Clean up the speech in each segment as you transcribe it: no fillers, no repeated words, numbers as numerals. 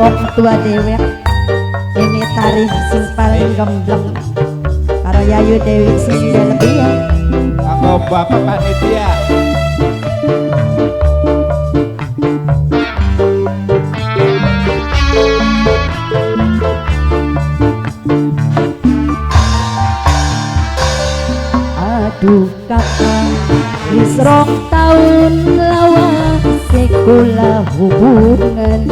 wong tua dewek ini tarif sing paling gembleng karo Yayu Dewi sing lebih ya kanggo bapak panitia. aduh kakak wis rong taun lawas sekula hubungan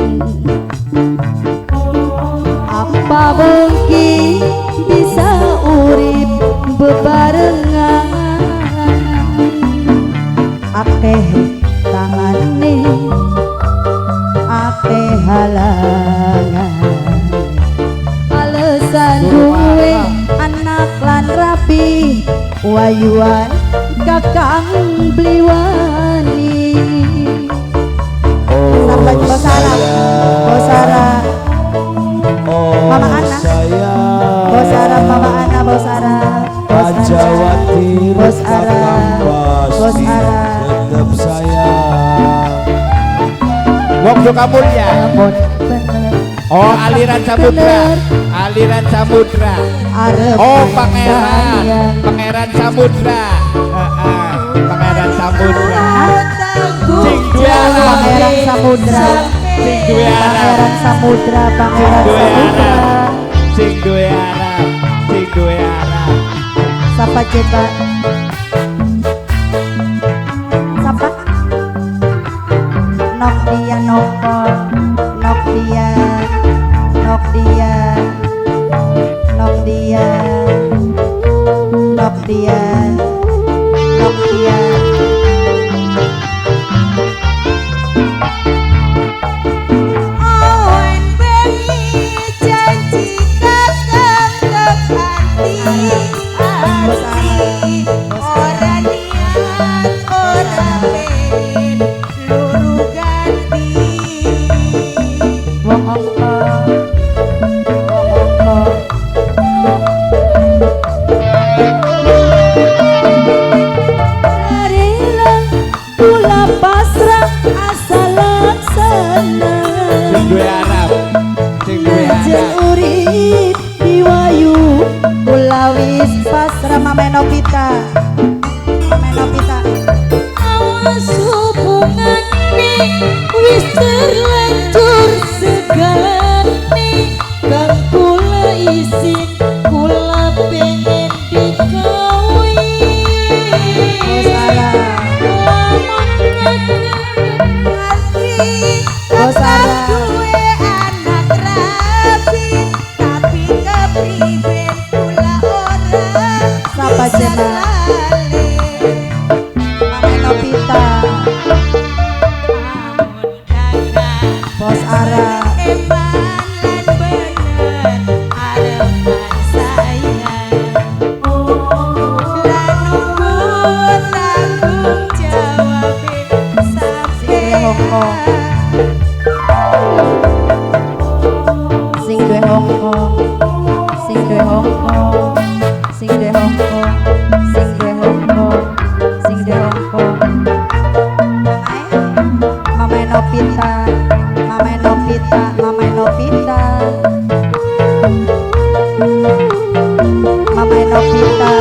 apa mungkin bisa urip bebarengan akeh tangane akeh halangan alasan duwe anak lan rapi wayuan kakang bliwani sampai Bosara Mama Ana Bosara Mama Ana Bosara Ajawati Bosara Bosara tetap sayang. Wong Duka Mulia. Oh aliran samudra, aliran samudra. Oh pangeran samudra, pangeran samudra. Sing duwe anak pangeran samudra, sing duwe anak, pangeran samudra, pangeran samudra. Sing duwe anak, sing duwe anak. Sapa coba? Sapa? Nok dia noko, nok dia, nok dia, nok dia, nok dia, nok dia. Menopita awas hubungan ini wis terlanjur segalane kang kula isin kula pengen dikawin Bosara duwe anak rapi tapi kepriben kula ora Sapa coba? Menopita Bos Ara sing duwe Hongkong sing duwe Hongkong sing duwe Hongkong sing duwe Hongkong sing duwe Hongkong Mama Nopita Mama Nopita Mama Nopita Mama Nopita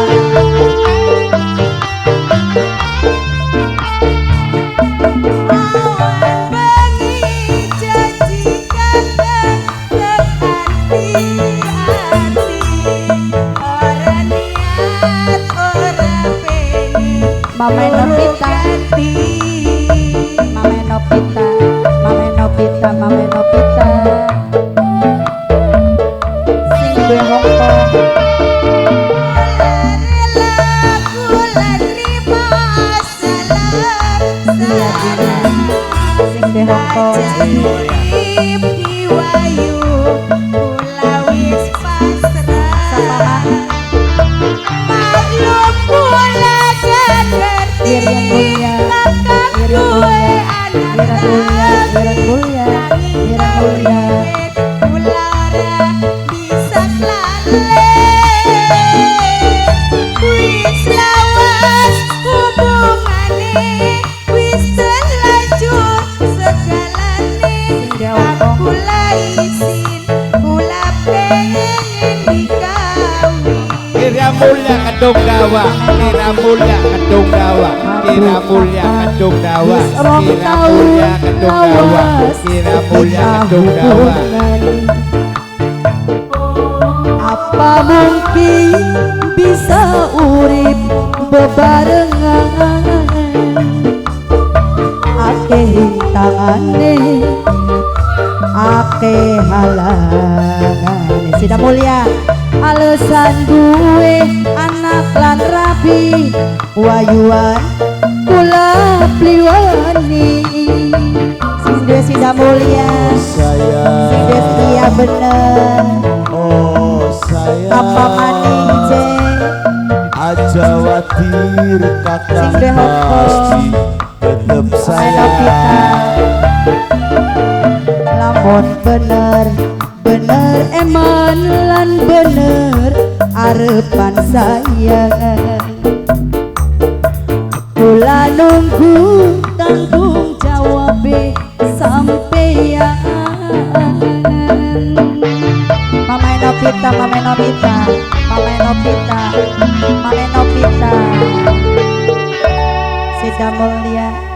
Mama Nopita Mama Nopita Mama Nopita Mama Nopita sing duwe Hongkong sing duwe Hongkong Irian mulia, Irian mulia, Irian mulia, Irian mulia, Ulara bisa lale, wis lawas hubungane, wis terlanjur segalane, aku lagi mulya kedung dawa, kira mulya kedung dawa, kira mulya kedung dawa, kira mulya kedung dawa, kira mulya kedung dawa. Apa mungkin bisa urip bebarengan? Akeh tangane, akeh halangan. Sida Mulya, alasan gue anak lan rabi, wayuan kula pliwani. Sing duwe Sida Mulya, Saya sing duwe setia bener. Oh saya Apa maning cek aja watir kata Sing duwe hongko. pasti tetep saya saya lamun bener bener eman lan bener arepan saya kula nunggu tanggung jawab sampeyan. Mama Novita, Mama Novita, Mama Novita, Mama Novita, Sida Mulya.